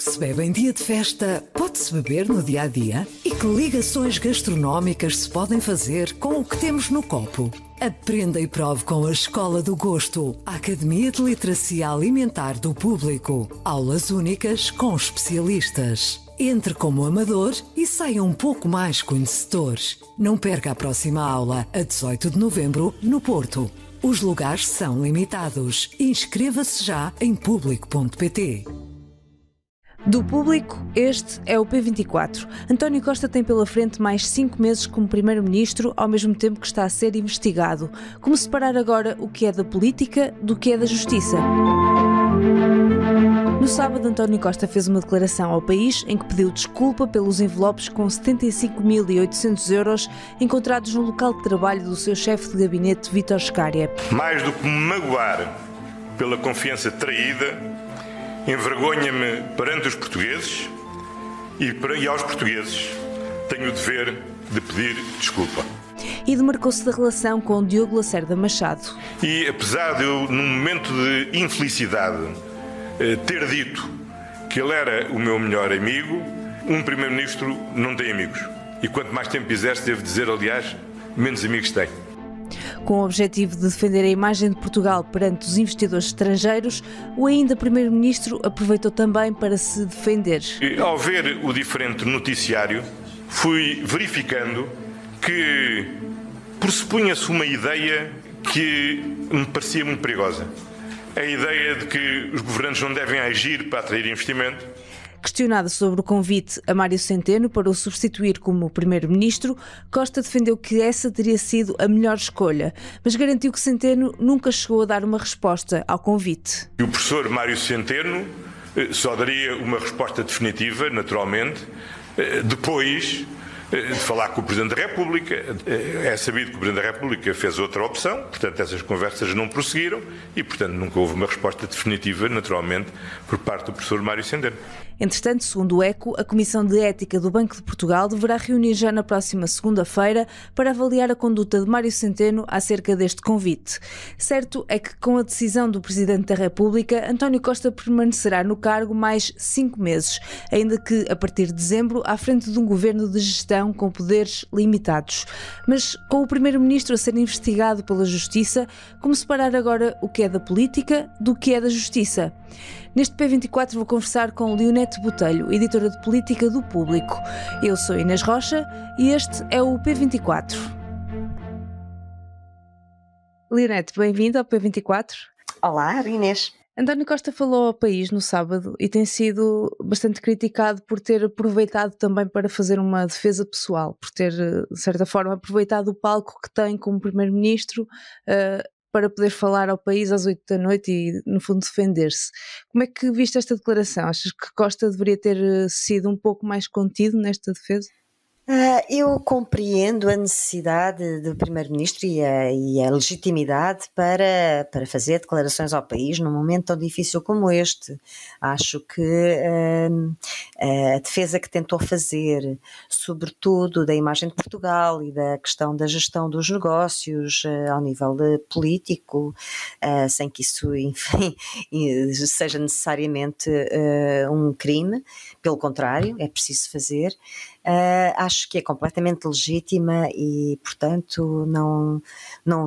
que se bebe em dia de festa pode-se beber no dia-a-dia? E que ligações gastronómicas se podem fazer com o que temos no copo? Aprenda e prove com a Escola do Gosto, a Academia de Literacia Alimentar do Público. Aulas únicas com especialistas. Entre como amador e saia um pouco mais conhecedor. Não perca a próxima aula, a 18 de novembro, no Porto. Os lugares são limitados. Inscreva-se já em público.pt. Do Público, este é o P24. António Costa tem pela frente mais 5 meses como Primeiro-Ministro, ao mesmo tempo que está a ser investigado. Como separar agora o que é da política do que é da justiça? No sábado, António Costa fez uma declaração ao país em que pediu desculpa pelos envelopes com 75.800 euros encontrados no local de trabalho do seu chefe de gabinete, Vítor Scária. Mais do que me magoar pela confiança traída, envergonha-me perante os portugueses e aos portugueses tenho o dever de pedir desculpa. E demarcou-se da relação com Diogo Lacerda Machado. E apesar de eu, num momento de infelicidade, ter dito que ele era o meu melhor amigo, um Primeiro-Ministro não tem amigos. E quanto mais tempo exerce, devo dizer, aliás, menos amigos tem. Com o objetivo de defender a imagem de Portugal perante os investidores estrangeiros, o ainda Primeiro-Ministro aproveitou também para se defender. Ao ver o diferente noticiário, fui verificando que pressupunha-se uma ideia que me parecia muito perigosa. A ideia de que os governantes não devem agir para atrair investimento. Questionado sobre o convite a Mário Centeno para o substituir como Primeiro-Ministro, Costa defendeu que essa teria sido a melhor escolha, mas garantiu que Centeno nunca chegou a dar uma resposta ao convite. O professor Mário Centeno só daria uma resposta definitiva, naturalmente, depois de falar com o Presidente da República. É sabido que o Presidente da República fez outra opção, portanto essas conversas não prosseguiram e, portanto, nunca houve uma resposta definitiva, naturalmente, por parte do professor Mário Centeno. Entretanto, segundo o ECO, a Comissão de Ética do Banco de Portugal deverá reunir já na próxima segunda-feira para avaliar a conduta de Mário Centeno acerca deste convite. Certo é que, com a decisão do Presidente da República, António Costa permanecerá no cargo mais 5 meses, ainda que, a partir de dezembro, à frente de um governo de gestão com poderes limitados. Mas, com o Primeiro-Ministro a ser investigado pela Justiça, como separar agora o que é da política do que é da Justiça? Neste P24 vou conversar com Leonete Botelho, editora de política do Público. Eu sou Inês Rocha e este é o P24. Leonete, bem-vindo ao P24. Olá, Inês. António Costa falou ao país no sábado e tem sido bastante criticado por ter aproveitado também para fazer uma defesa pessoal, por ter, de certa forma, aproveitado o palco que tem como Primeiro-Ministro para poder falar ao país às 8 da noite e, no fundo, defender-se. Como é que viste esta declaração? Achas que Costa deveria ter sido um pouco mais contido nesta defesa? Eu compreendo a necessidade do Primeiro-Ministro e a legitimidade para fazer declarações ao país num momento tão difícil como este. Acho que a defesa que tentou fazer, sobretudo da imagem de Portugal e da questão da gestão dos negócios ao nível político, sem que isso, enfim, seja necessariamente um crime, pelo contrário, é preciso fazer. Acho que é completamente legítima e, portanto,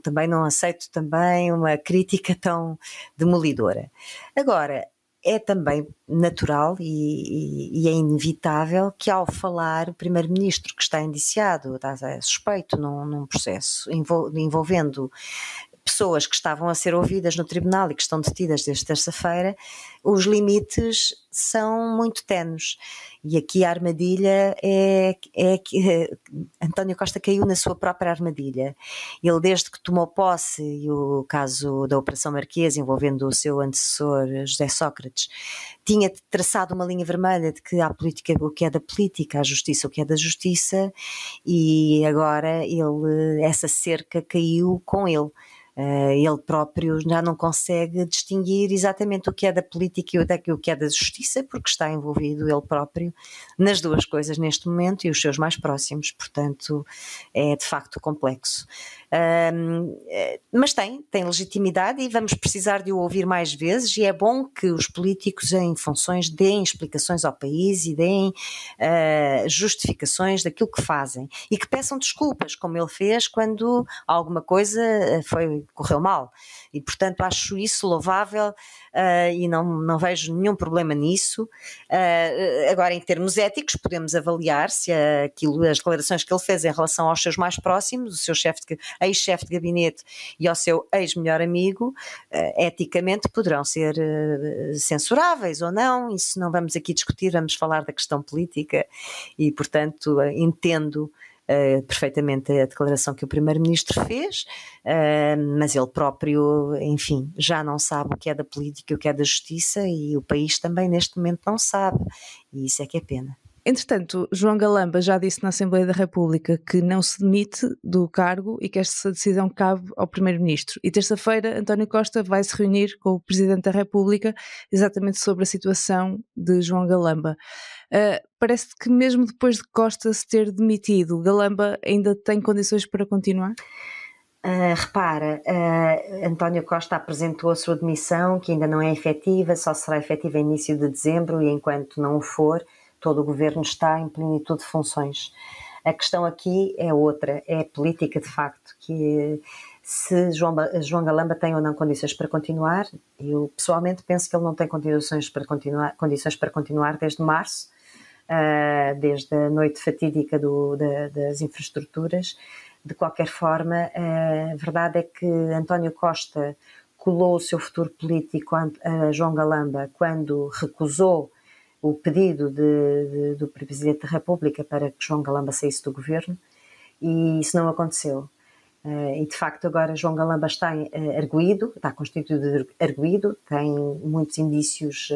também não aceito também uma crítica tão demolidora. Agora, é também natural e é inevitável que, ao falar, o Primeiro-Ministro, que está indiciado, está suspeito num processo envolvendo pessoas que estavam a ser ouvidas no tribunal e que estão detidas desde terça-feira, os limites são muito tenues. E aqui a armadilha é que António Costa caiu na sua própria armadilha. Ele, desde que tomou posse, e o caso da Operação Marquesa, envolvendo o seu antecessor José Sócrates, tinha traçado uma linha vermelha de que há política o que é da política, a justiça o que é da justiça, e agora essa cerca caiu com ele. Ele próprio já não consegue distinguir exatamente o que é da política e o que é da justiça, porque está envolvido ele próprio nas duas coisas neste momento e os seus mais próximos, portanto é de facto complexo. Mas tem legitimidade e vamos precisar de o ouvir mais vezes, e é bom que os políticos em funções deem explicações ao país e deem justificações daquilo que fazem e que peçam desculpas, como ele fez quando alguma coisa correu mal, e portanto acho isso louvável e não vejo nenhum problema nisso. Agora, em termos éticos, podemos avaliar se as declarações que ele fez em relação aos seus mais próximos, o seu ex-chefe de gabinete e ao seu ex-melhor amigo, eticamente poderão ser censuráveis ou não. Isso não vamos aqui discutir, vamos falar da questão política e, portanto, entendo perfeitamente a declaração que o Primeiro-Ministro fez, mas ele próprio, enfim, já não sabe o que é da política e o que é da justiça, e o país também neste momento não sabe, e isso é que é pena. Entretanto, João Galamba já disse na Assembleia da República que não se demite do cargo e que esta decisão cabe ao Primeiro-Ministro. E terça-feira, António Costa vai se reunir com o Presidente da República exatamente sobre a situação de João Galamba. Parece que mesmo depois de Costa se ter demitido, Galamba ainda tem condições para continuar? Repara, António Costa apresentou a sua demissão, que ainda não é efetiva, só será efetiva em início de dezembro, e enquanto não o for, todo o governo está em plenitude de funções. A questão aqui é outra, é política de facto, que se João Galamba tem ou não condições para continuar. Eu pessoalmente penso que ele não tem condições para continuar desde março, desde a noite fatídica das infraestruturas. De qualquer forma, a verdade é que António Costa colou o seu futuro político a João Galamba quando recusou o pedido do Presidente da República para que João Galamba saísse do governo, e isso não aconteceu. E de facto agora João Galamba está arguído, está constituído arguído, tem muitos indícios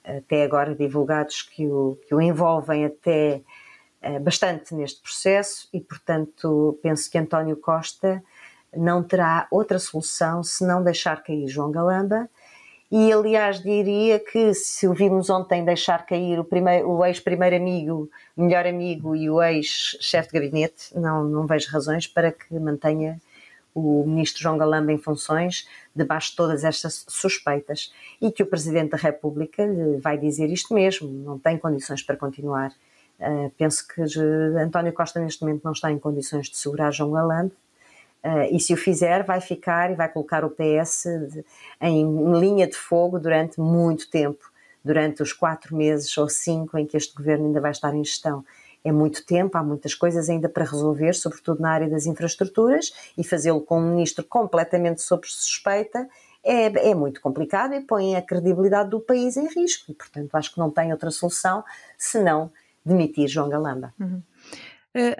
até agora divulgados que o envolvem até bastante neste processo, e portanto penso que António Costa não terá outra solução senão deixar cair João Galamba. E, aliás, diria que se o vimos ontem deixar cair o ex-primeiro amigo, melhor amigo e o ex-chefe de gabinete, não vejo razões para que mantenha o ministro João Galamba em funções debaixo de todas estas suspeitas. E que o Presidente da República lhe vai dizer isto mesmo, não tem condições para continuar. Penso que António Costa neste momento não está em condições de segurar João Galamba. E se o fizer, vai ficar e vai colocar o PS em linha de fogo durante muito tempo, durante os 4 meses ou 5 em que este governo ainda vai estar em gestão. É muito tempo, há muitas coisas ainda para resolver, sobretudo na área das infraestruturas, e fazê-lo com um ministro completamente sob suspeita é muito complicado e põe a credibilidade do país em risco. E, portanto, acho que não tem outra solução senão demitir João Galamba. Uhum.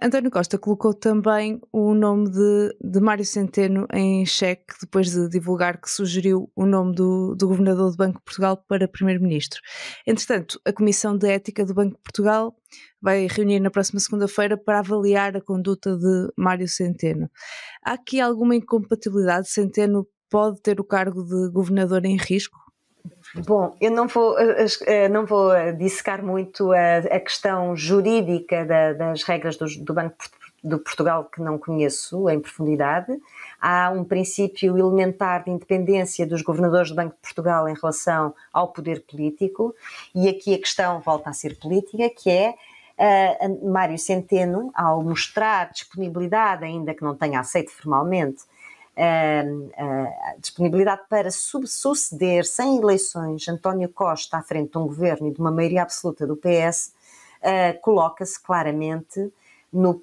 António Costa colocou também o nome de Mário Centeno em xeque depois de divulgar que sugeriu o nome do governador do Banco de Portugal para primeiro-ministro. Entretanto, a Comissão de Ética do Banco de Portugal vai reunir na próxima segunda-feira para avaliar a conduta de Mário Centeno. Há aqui alguma incompatibilidade? Centeno pode ter o cargo de governador em risco? Bom, eu não vou dissecar muito a questão jurídica das regras do Banco de Portugal, que não conheço em profundidade. Há um princípio elementar de independência dos governadores do Banco de Portugal em relação ao poder político, e aqui a questão volta a ser política, que é Mário Centeno, ao mostrar disponibilidade, ainda que não tenha aceito formalmente, disponibilidade para suceder sem eleições António Costa à frente de um governo e de uma maioria absoluta do PS, coloca-se claramente no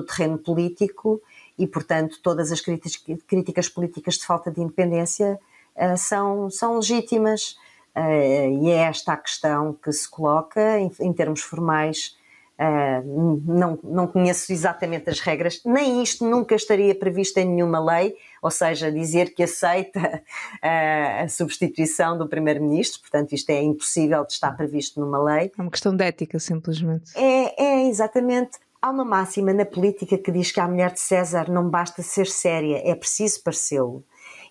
terreno político, e portanto todas as críticas políticas de falta de independência são legítimas, e é esta a questão que se coloca em termos formais. Não conheço exatamente as regras, nem isto nunca estaria previsto em nenhuma lei, ou seja, dizer que aceita a substituição do Primeiro-Ministro, portanto isto é impossível de estar previsto numa lei. É uma questão de ética, simplesmente. É exatamente, Há uma máxima na política que diz que à mulher de César não basta ser séria, é preciso parecê-lo.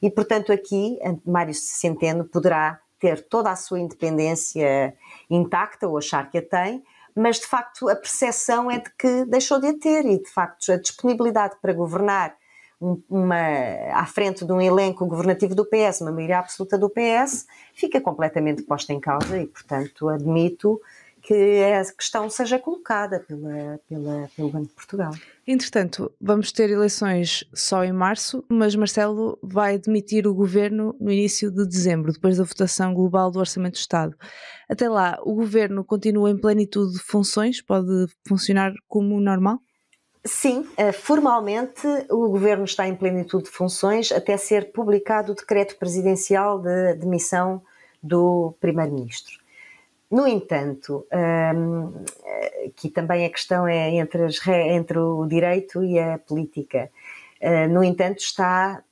E, portanto, aqui Mário Centeno poderá ter toda a sua independência intacta, ou achar que a tem, mas, de facto, a percepção é de que deixou de a ter e, de facto, a disponibilidade para governar à frente de um elenco governativo do PS, uma maioria absoluta do PS, fica completamente posta em causa e, portanto, admito que a questão seja colocada pelo Banco de Portugal. Entretanto, vamos ter eleições só em março, mas Marcelo vai demitir o governo no início de dezembro, depois da votação global do Orçamento do Estado. Até lá, o governo continua em plenitude de funções? Pode funcionar como normal? Sim, formalmente o governo está em plenitude de funções até ser publicado o decreto presidencial de demissão do primeiro-ministro. No entanto, aqui também a questão é entre o direito e a política. No entanto, está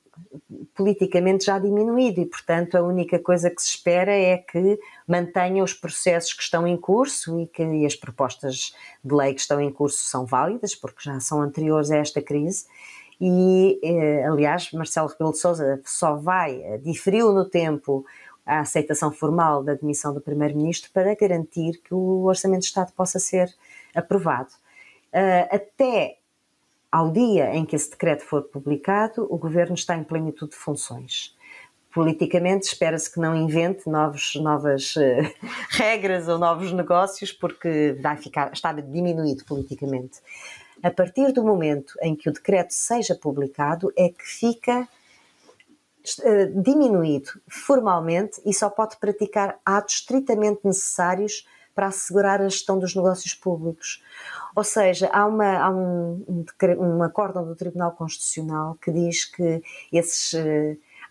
politicamente já diminuído e, portanto, a única coisa que se espera é que mantenha os processos que estão em curso e que as propostas de lei que estão em curso são válidas, porque já são anteriores a esta crise. E, aliás, Marcelo Rebelo de Sousa diferiu no tempo a aceitação formal da demissão do Primeiro-Ministro para garantir que o Orçamento de Estado possa ser aprovado. Até ao dia em que esse decreto for publicado, o Governo está em plenitude de funções. Politicamente, espera-se que não invente novas regras ou novos negócios, porque está diminuído politicamente. A partir do momento em que o decreto seja publicado, é que fica diminuído formalmente e só pode praticar atos estritamente necessários para assegurar a gestão dos negócios públicos. Ou seja, há um acórdão do Tribunal Constitucional que diz que esses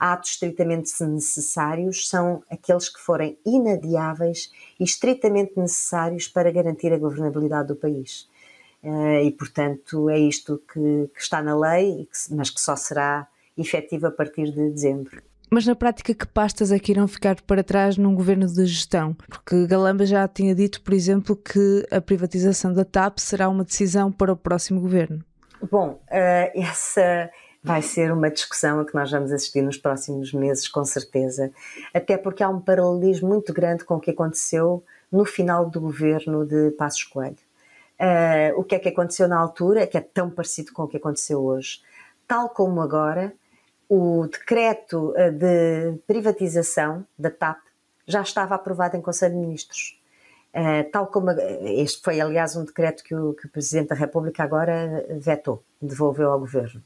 atos estritamente necessários são aqueles que forem inadiáveis e estritamente necessários para garantir a governabilidade do país. E, portanto, é isto que está na lei, mas que só será efetivo a partir de dezembro. Mas na prática, que pastas é que irão ficar para trás num governo de gestão? Porque Galamba já tinha dito, por exemplo, que a privatização da TAP será uma decisão para o próximo governo. Bom, essa vai ser uma discussão a que nós vamos assistir nos próximos meses, com certeza. Até porque há um paralelismo muito grande com o que aconteceu no final do governo de Passos Coelho. O que é que aconteceu na altura, que é tão parecido com o que aconteceu hoje. Tal como agora, o decreto de privatização da TAP já estava aprovado em Conselho de Ministros. Tal como este foi, aliás, um decreto que o Presidente da República agora vetou, devolveu ao Governo.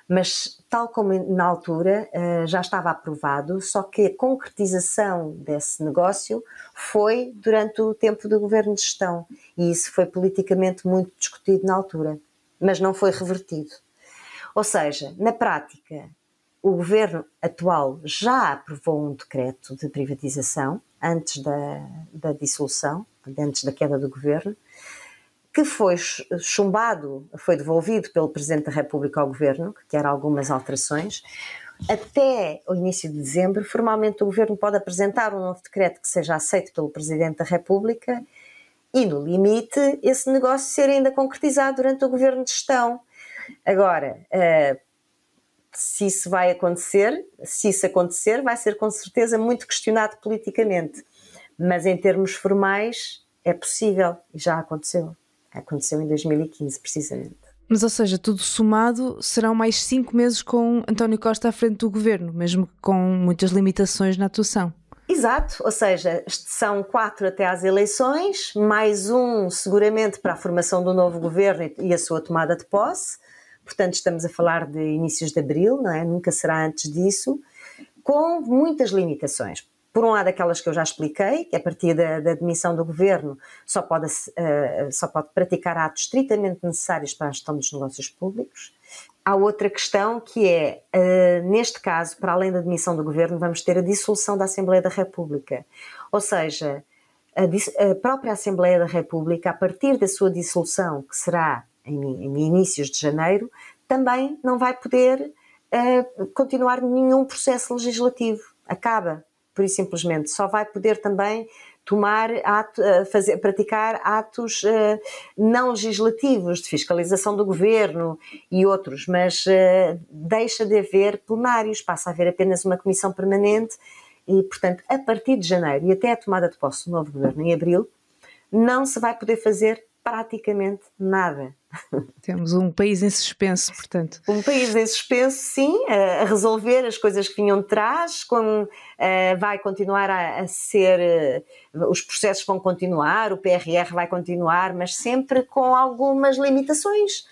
Mas, tal como na altura, já estava aprovado, só que a concretização desse negócio foi durante o tempo do Governo de Gestão. E isso foi politicamente muito discutido na altura, mas não foi revertido. Ou seja, na prática, o governo atual já aprovou um decreto de privatização antes da dissolução, antes da queda do governo, que foi chumbado, foi devolvido pelo Presidente da República ao governo, que quer algumas alterações. Até o início de dezembro, formalmente o governo pode apresentar um novo decreto que seja aceito pelo Presidente da República e, no limite, esse negócio ser ainda concretizado durante o governo de gestão. Agora, se isso vai acontecer, se isso acontecer, vai ser com certeza muito questionado politicamente. Mas em termos formais é possível e já aconteceu. Aconteceu em 2015, precisamente. Mas, ou seja, tudo somado, serão mais 5 meses com António Costa à frente do governo, mesmo com muitas limitações na atuação. Exato, ou seja, são 4 até às eleições, mais um seguramente para a formação do novo governo e a sua tomada de posse. Portanto, estamos a falar de inícios de abril, não é? Nunca será antes disso, com muitas limitações. Por um lado, aquelas que eu já expliquei, que a partir da demissão do governo só pode praticar atos estritamente necessários para a gestão dos negócios públicos. Há outra questão que é, neste caso, para além da demissão do governo, vamos ter a dissolução da Assembleia da República. Ou seja, a própria Assembleia da República, a partir da sua dissolução, que será em inícios de janeiro, também não vai poder continuar nenhum processo legislativo. Acaba, por e simplesmente. Só vai poder também praticar atos não legislativos, de fiscalização do governo e outros, mas deixa de haver plenários, passa a haver apenas uma comissão permanente e, portanto, a partir de janeiro e até a tomada de posse do novo governo em abril, não se vai poder fazer praticamente nada. Temos um país em suspenso, portanto. Um país em suspenso, sim, a resolver as coisas que vinham de trás, vai continuar a ser, os processos vão continuar, o PRR vai continuar, mas sempre com algumas limitações,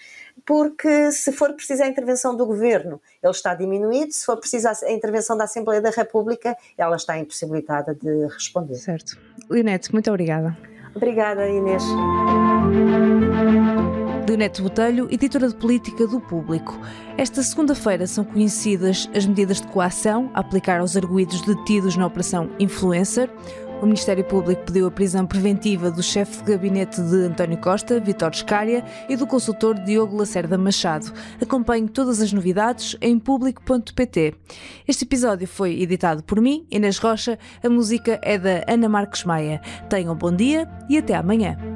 porque se for preciso a intervenção do Governo, ele está diminuído, se for preciso a intervenção da Assembleia da República, ela está impossibilitada de responder. Certo. Leonete, muito obrigada. Obrigada, Inês. Leonete Botelho, editora de Política do Público. Esta segunda-feira são conhecidas as medidas de coação a aplicar aos arguidos detidos na Operação Influencer. O Ministério Público pediu a prisão preventiva do chefe de gabinete de António Costa, Vítor Scária, e do consultor Diogo Lacerda Machado. Acompanhe todas as novidades em público.pt. Este episódio foi editado por mim, Inês Rocha. A música é da Ana Marques Maia. Tenham um bom dia e até amanhã.